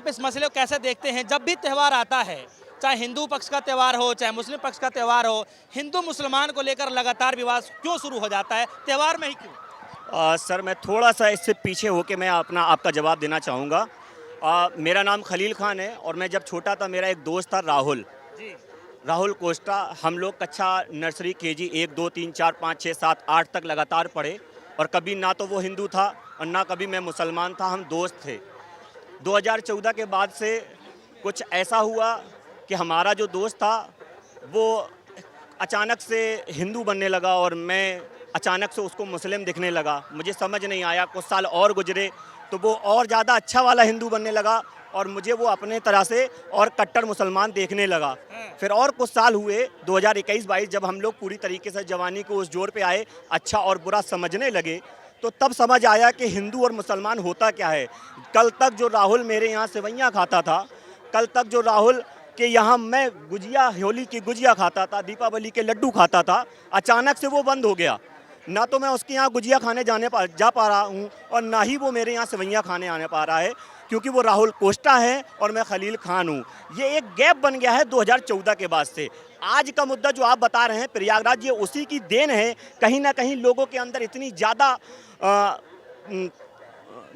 आप इस मसले को कैसे देखते हैं? जब भी त्यौहार आता है, चाहे हिंदू पक्ष का त्यौहार हो, चाहे मुस्लिम पक्ष का त्यौहार हो, हिंदू मुसलमान को लेकर लगातार विवाद क्यों शुरू हो जाता है? त्यौहार में ही क्यों? सर मैं थोड़ा सा इससे पीछे होके मैं आपका जवाब देना चाहूँगा। मेरा नाम खलील खान है और मैं जब छोटा था मेरा एक दोस्त था राहुल जी। राहुल कोस्टा। हम लोग कक्षा नर्सरी केजी 1 2 3 4 5 6 7 8 तक लगातार पढ़े और कभी ना तो वो हिंदू था और ना कभी मैं मुसलमान था, हम दोस्त थे। 2014 के बाद से कुछ ऐसा हुआ कि हमारा जो दोस्त था वो अचानक से हिंदू बनने लगा और मैं अचानक से उसको मुस्लिम दिखने लगा। मुझे समझ नहीं आया, कुछ साल और गुजरे तो वो और ज़्यादा अच्छा वाला हिंदू बनने लगा और मुझे वो अपने तरह से और कट्टर मुसलमान देखने लगा। फिर और कुछ साल हुए 2021-22 जब हम लोग पूरी तरीके से जवानी को उस जोर पे आए, अच्छा और बुरा समझने लगे, तो तब समझ आया कि हिंदू और मुसलमान होता क्या है। कल तक जो राहुल मेरे यहाँ सेवइयाँ खाता था, कल तक जो राहुल के यहाँ मैं गुजिया, होली की गुजिया खाता था, दीपावली के लड्डू खाता था, अचानक से वो बंद हो गया। ना तो मैं उसके यहाँ गुजिया खाने जा पा रहा हूँ और ना ही वो मेरे यहाँ सेवइयाँ खाने आने पा रहा है, क्योंकि वो राहुल कोस्टा है और मैं खलील खान हूँ। ये एक गैप बन गया है 2014 के बाद से। आज का मुद्दा जो आप बता रहे हैं प्रयागराज, ये उसी की देन है। कहीं ना कहीं लोगों के अंदर इतनी ज़्यादा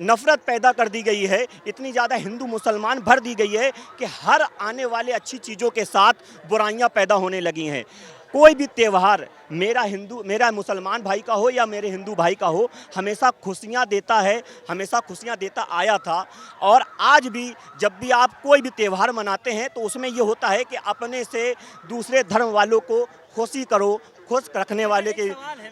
नफ़रत पैदा कर दी गई है, इतनी ज़्यादा हिंदू मुसलमान भर दी गई है कि हर आने वाले अच्छी चीज़ों के साथ बुराइयां पैदा होने लगी हैं। कोई भी त्यौहार मेरा मुसलमान भाई का हो या मेरे हिंदू भाई का हो, हमेशा खुशियां देता है, हमेशा खुशियां देता आया था। और आज भी जब भी आप कोई भी त्यौहार मनाते हैं तो उसमें ये होता है कि अपने से दूसरे धर्म वालों को खुशी करो, खुश रखने वाले के।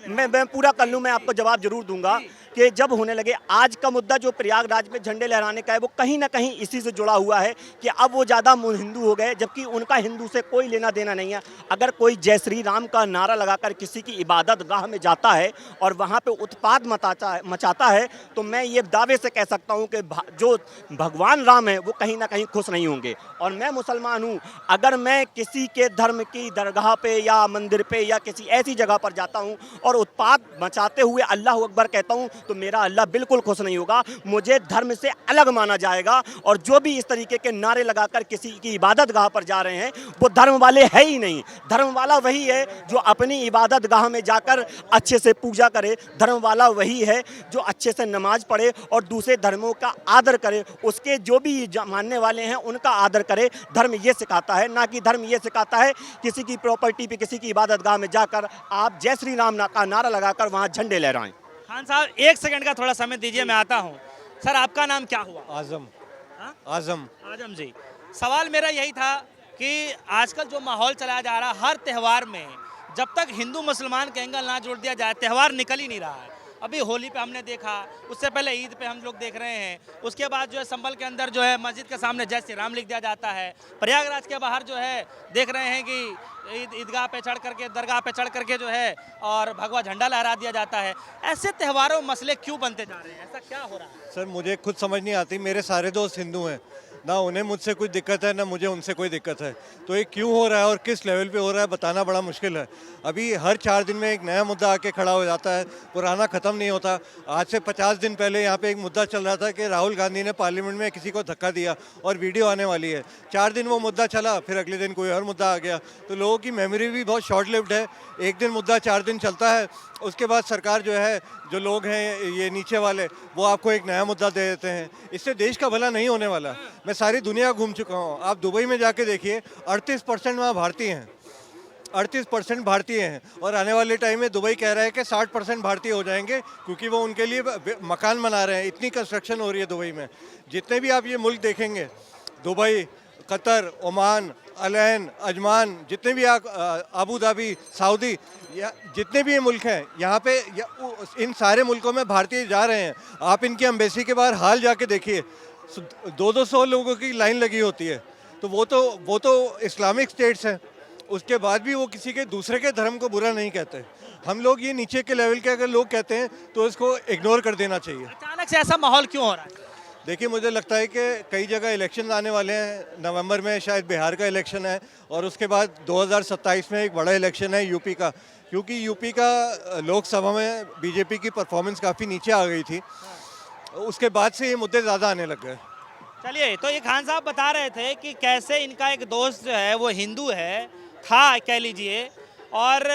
मैं पूरा कर लूँ, मैं आपको जवाब जरूर दूंगा कि जब होने लगे, आज का मुद्दा जो प्रयागराज में झंडे लहराने का है वो कहीं ना कहीं इसी से जुड़ा हुआ है कि अब वो ज़्यादा हिंदू हो गए, जबकि उनका हिंदू से कोई लेना देना नहीं है। अगर कोई जय श्री राम का नारा लगाकर किसी की इबादत गाह में जाता है और वहाँ पे उत्पात मचाता है तो मैं ये दावे से कह सकता हूँ कि जो भगवान राम है वो कहीं ना कहीं खुश नहीं होंगे। और मैं मुसलमान हूँ, अगर मैं किसी के धर्म की दरगाह पे या मंदिर पे या किसी ऐसी जगह पर जाता हूँ और उत्पात मचाते हुए अल्लाह अकबर कहता हूँ तो मेरा अल्लाह बिल्कुल खुश नहीं होगा, मुझे धर्म से अलग माना जाएगा। और जो भी इस तरीके के नारे लगाकर किसी की इबादत गाह पर जा रहे हैं वो धर्म वाले है ही नहीं। धर्म वाला वही है जो अपनी इबादत गाह में जाकर अच्छे से पूजा करे, धर्म वाला वही है जो अच्छे से नमाज पढ़े और दूसरे धर्मों का आदर करे, उसके जो भी मानने वाले हैं उनका आदर करे। धर्म ये सिखाता है, ना कि धर्म ये सिखाता है किसी की प्रॉपर्टी पे, किसी की इबादत गाह में जाकर आप जय श्री राम का नारा लगाकर वहाँ झंडे लहराएं। खान साहब, एक सेकंड का थोड़ा समय दीजिए, मैं आता हूँ। सर, आपका नाम क्या हुआ? आजम। हाँ? आजम। आजम जी, सवाल मेरा यही था कि आजकल जो माहौल चलाया जा रहा है हर त्यौहार में, जब तक हिंदू मुसलमान का एंगल ना जोड़ दिया जाए त्यौहार निकल ही नहीं रहा है। अभी होली पे हमने देखा, उससे पहले ईद पे हम लोग देख रहे हैं, उसके बाद जो है संभल के अंदर जो है मस्जिद के सामने जय श्री राम लिख दिया जाता है। प्रयागराज के बाहर जो है देख रहे हैं कि ईदगाह पे चढ़ करके, दरगाह पे चढ़ करके जो है और भगवा झंडा लहरा दिया जाता है। ऐसे त्योहारों में मसले क्यों बनते जा रहे हैं? ऐसा क्या हो रहा है? सर मुझे खुद समझ नहीं आती, मेरे सारे दोस्त हिंदू हैं, ना उन्हें मुझसे कोई दिक्कत है ना मुझे उनसे कोई दिक्कत है। तो ये क्यों हो रहा है और किस लेवल पे हो रहा है बताना बड़ा मुश्किल है। अभी हर 4 दिन में एक नया मुद्दा आके खड़ा हो जाता है, पुराना ख़त्म नहीं होता। आज से 50 दिन पहले यहाँ पे एक मुद्दा चल रहा था कि राहुल गांधी ने पार्लियामेंट में किसी को धक्का दिया और वीडियो आने वाली है। 4 दिन वो मुद्दा चला, फिर अगले दिन कोई और मुद्दा आ गया। तो लोगों की मेमोरी भी बहुत शॉर्ट लिव्ड है। एक दिन मुद्दा 4 दिन चलता है, उसके बाद सरकार जो है, जो लोग हैं ये नीचे वाले, वो आपको एक नया मुद्दा दे देते हैं। इससे देश का भला नहीं होने वाला। मैं सारी दुनिया घूम चुका हूँ, आप दुबई में जाके देखिए 38% वहाँ भारतीय हैं, 38% भारतीय हैं। और आने वाले टाइम में दुबई कह रहा है कि 60% भारतीय हो जाएंगे, क्योंकि वो उनके लिए मकान बना रहे हैं। इतनी कंस्ट्रक्शन हो रही है दुबई में। जितने भी आप ये मुल्क देखेंगे, Dubai, Qatar, Oman, Al Ain, Ajman, जितने भी आप अबू धाबी, सऊदी, या जितने भी ये मुल्क हैं यहाँ पे इन सारे मुल्कों में भारतीय जा रहे हैं। आप इनकी एम्बेसी के बाहर हाल जाके देखिए, 200 लोगों की लाइन लगी होती है। तो वो तो इस्लामिक स्टेट्स हैं, उसके बाद भी वो किसी के दूसरे के धर्म को बुरा नहीं कहते। हम लोग ये नीचे के लेवल के अगर लोग कहते हैं तो इसको इग्नोर कर देना चाहिए। अचानक से ऐसा माहौल क्यों हो रहा है? देखिए, मुझे लगता है कि कई जगह इलेक्शन आने वाले हैं। नवंबर में शायद बिहार का इलेक्शन है और उसके बाद 2027 में एक बड़ा इलेक्शन है यूपी का, क्योंकि यूपी का लोकसभा में बीजेपी की परफॉर्मेंस काफ़ी नीचे आ गई थी। उसके बाद से ये मुद्दे ज़्यादा आने लग गए। चलिए, तो ये खान साहब बता रहे थे कि कैसे इनका एक दोस्त जो है वो हिंदू है, था कह लीजिए, और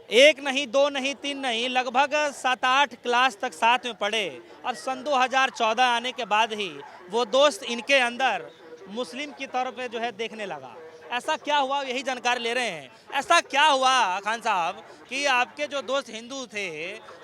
एक नहीं, दो नहीं, तीन नहीं, लगभग 7-8 क्लास तक साथ में पढ़े, और सन 2014 आने के बाद ही वो दोस्त इनके अंदर मुस्लिम की तरफ जो है देखने लगा। ऐसा क्या हुआ, यही जानकारी ले रहे हैं। ऐसा क्या हुआ खान साहब कि आपके जो दोस्त हिंदू थे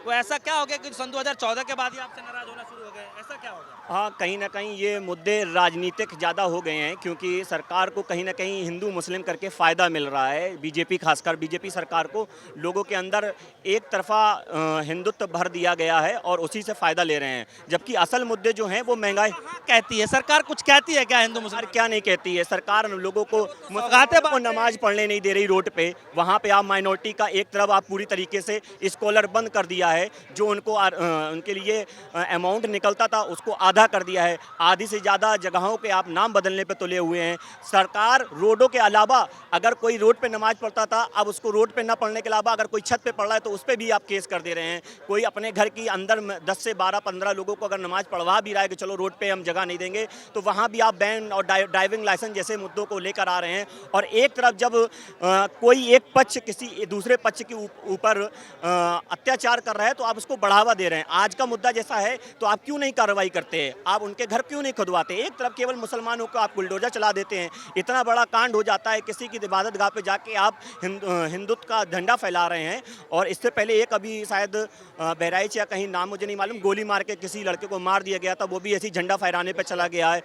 वो ऐसा क्या हो गया कि सन 2014 के बाद ही आपसे नाराज होना शुरू हो गए? ऐसा क्या हो गया? हाँ, कहीं ना कहीं ये मुद्दे राजनीतिक ज़्यादा हो गए हैं, क्योंकि सरकार को कहीं ना कहीं हिंदू मुस्लिम करके फ़ायदा मिल रहा है। बीजेपी, खासकर बीजेपी सरकार को लोगों के अंदर एक तरफा हिंदुत्व भर दिया गया है और उसी से फ़ायदा ले रहे हैं, जबकि असल मुद्दे जो हैं वो महंगाई। कहती है सरकार, कुछ कहती है क्या हिंदू मुस्लिम? सरकार क्या नहीं कहती है, सरकार लोगों को सौगातें को नमाज पढ़ने नहीं दे रही रोड पे। वहाँ पे आप माइनॉरिटी का एक तरफ आप पूरी तरीके से स्कॉलर बंद कर दिया है, जो उनको उनके लिए अमाउंट निकलता था उसको आधा कर दिया है। आधी से ज़्यादा जगहों पे आप नाम बदलने पे तुले हुए हैं। सरकार रोडों के अलावा, अगर कोई रोड पे नमाज पढ़ता था, अब उसको रोड पे न पढ़ने के अलावा अगर कोई छत पे पढ़ रहा है तो उस पर भी आप केस कर दे रहे हैं। कोई अपने घर की अंदर 10 से 12-15 लोगों को अगर नमाज पढ़वा भी रहा है कि चलो रोड पे हम जगह नहीं देंगे, तो वहाँ भी आप बैन और ड्राइविंग लाइसेंस जैसे मुद्दों को लेकर आ रहे हैं। और एक तरफ जब कोई एक पक्ष किसी दूसरे पक्ष के ऊपर अत्याचार कर रहा है तो आप उसको बढ़ावा दे रहे हैं। आज का मुद्दा जैसा है तो आप क्यों नहीं कार्रवाई करते हैं? आप उनके घर क्यों नहीं खुदवाते? एक तरफ केवल मुसलमानों को आप बुलडोजर चला देते हैं, इतना बड़ा कांड हो जाता है, किसी की इबादत गाह पे जाके आप हिंदुत्व का झंडा फैला रहे हैं। और इससे पहले एक अभी शायद बहराइच या कहीं, नाम मुझे नहीं मालूम, गोली मार के किसी लड़के को मार दिया गया था, वो भी ऐसी झंडा फहराने पर चला गया है।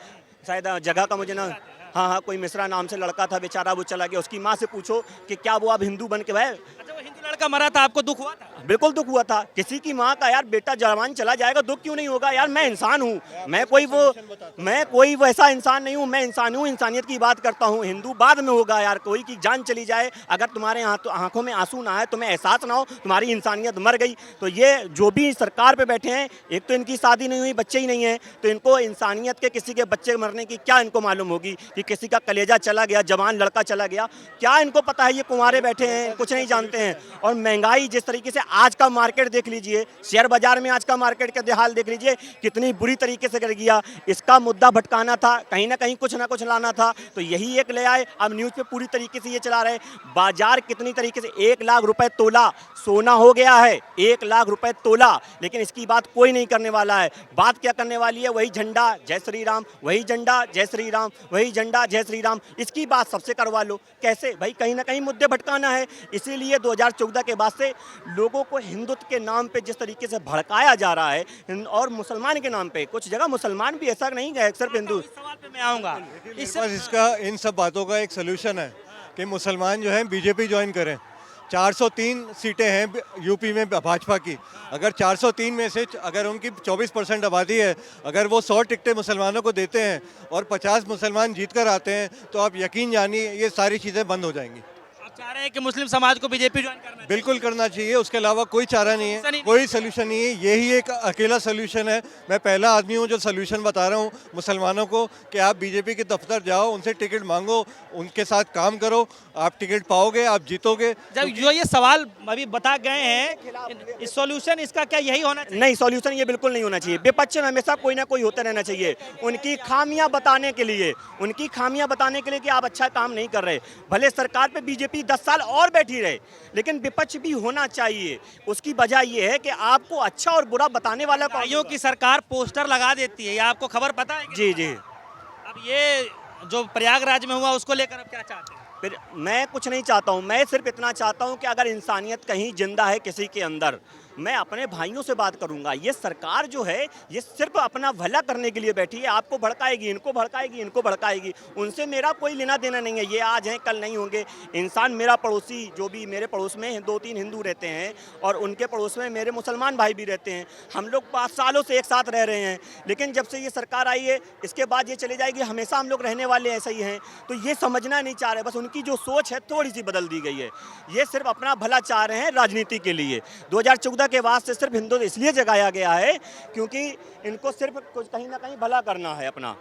शायद जगह का मुझे ना, हाँ, कोई मिश्रा नाम से लड़का था, बेचारा वो चला गया। उसकी माँ से पूछो कि क्या वो अब हिंदू बन के भाई? अच्छा, वो हिंदू लड़का मरा था, आपको दुख हुआ था? बिल्कुल दुख हुआ था। किसी की माँ का यार बेटा जवान चला जाएगा, दुख क्यों नहीं होगा यार? मैं इंसान हूँ, मैं कोई वैसा इंसान नहीं हूँ, मैं इंसान हूँ, इंसानियत की बात करता हूँ। हिंदू बाद में होगा यार, कोई की जान चली जाए, अगर तुम्हारे आंखों में आंसू ना आए, तुम्हें एहसास ना हो तुम्हारी इंसानियत मर गई, तो ये जो भी सरकार पे बैठे हैं, एक तो इनकी शादी नहीं हुई, बच्चे ही नहीं हैं, तो इनको इंसानियत के किसी के बच्चे मरने की क्या इनको मालूम होगी कि किसी का कलेजा चला गया, जवान लड़का चला गया? क्या इनको पता है? ये कुंवारे बैठे हैं, कुछ नहीं जानते हैं। और महंगाई जिस तरीके से आज का मार्केट देख लीजिए, शेयर बाजार में आज का मार्केट का हाल देख लीजिए, कितनी बुरी तरीके से कर गया। इसका मुद्दा भटकाना था, कहीं ना कहीं कुछ ना कुछ लाना था, तो यही एक ले आए। अब न्यूज़ पे पूरी तरीके से ये चला रहे। बाजार कितनी तरीके से 1 लाख रुपए तोला सोना हो गया है, 1 लाख रुपए तोला, लेकिन इसकी बात कोई नहीं करने वाला है। बात क्या करने वाली है? वही झंडा जय श्री राम, वही झंडा जय श्री राम, वही झंडा जय श्री राम। इसकी बात सबसे करवा लो। कैसे भाई? कहीं ना कहीं मुद्दे भटकाना है। इसीलिए 2014 के बाद से लोगों को हिंदुत्व के नाम पे जिस तरीके से भड़काया जा रहा है, और मुसलमान के नाम पे, कुछ जगह मुसलमान भी ऐसा नहीं है, सिर्फ हिंदू। इस सवाल पे मैं आऊंगा। इसका इन सब बातों का एक सोल्यूशन है कि मुसलमान जो हैं बीजेपी ज्वाइन करें। 403 सीटें हैं यूपी में भाजपा की। अगर 403 में से अगर उनकी 24% आबादी है, अगर वो 100 टिकटें मुसलमानों को देते हैं और 50 मुसलमान जीत कर आते हैं, तो आप यकीन जानिए ये सारी चीज़ें बंद हो जाएंगी। चाह रहे हैं कि मुस्लिम समाज को बीजेपी ज्वाइन करना चाहिए? बिल्कुल करना चाहिए, उसके अलावा कोई चारा नहीं है, कोई सोल्यूशन नहीं है। यही एक अकेला सोल्यूशन है। मैं पहला आदमी हूँ जो सोल्यूशन बता रहा हूँ मुसलमानों को कि आप बीजेपी के दफ्तर जाओ, उनसे टिकट मांगो, उनके साथ काम करो, आप टिकट पाओगे, आप जीतोगे। जब जो ये सवाल अभी बता गए हैं, इस सॉल्यूशन इसका क्या यही होना चाहिए? नहीं, सॉल्यूशन ये बिल्कुल नहीं होना चाहिए। विपक्ष में हमेशा कोई ना कोई होता रहना चाहिए, उनकी खामियां बताने के लिए, कि आप अच्छा काम नहीं कर रहे। भले सरकार पे बीजेपी 10 साल और बैठी रहे, लेकिन विपक्ष भी होना चाहिए। उसकी वजह यह है कि आपको अच्छा और बुरा बताने वाला भाइयों की सरकार पोस्टर लगा देती है, ये आपको खबर पता है? जी जी। अब ये जो प्रयागराज में हुआ उसको लेकर अब क्या चाहते हैं? फिर मैं कुछ नहीं चाहता हूँ, मैं सिर्फ इतना चाहता हूँ कि अगर इंसानियत कहीं जिंदा है किसी के अंदर, मैं अपने भाइयों से बात करूंगा। ये सरकार जो है ये सिर्फ अपना भला करने के लिए बैठी है, आपको भड़काएगी, इनको भड़काएगी, इनको भड़काएगी। उनसे मेरा कोई लेना देना नहीं है। ये आज हैं कल नहीं होंगे। इंसान मेरा पड़ोसी, जो भी मेरे पड़ोस में 2-3 हिंदू रहते हैं और उनके पड़ोस में मेरे मुसलमान भाई भी रहते हैं, हम लोग 5 सालों से एक साथ रह रहे हैं। लेकिन जब से ये सरकार आई है इसके बाद ये चली जाएगी, हमेशा हम लोग रहने वाले ऐसे ही हैं। तो ये समझना नहीं चाह रहे, बस उनकी जो सोच है थोड़ी सी बदल दी गई है। ये सिर्फ अपना भला चाह रहे हैं राजनीति के लिए। 2014 के बाद से सिर्फ हिंदू इसलिए जगाया गया है क्योंकि इनको सिर्फ कुछ कहीं ना कहीं भला करना है अपना।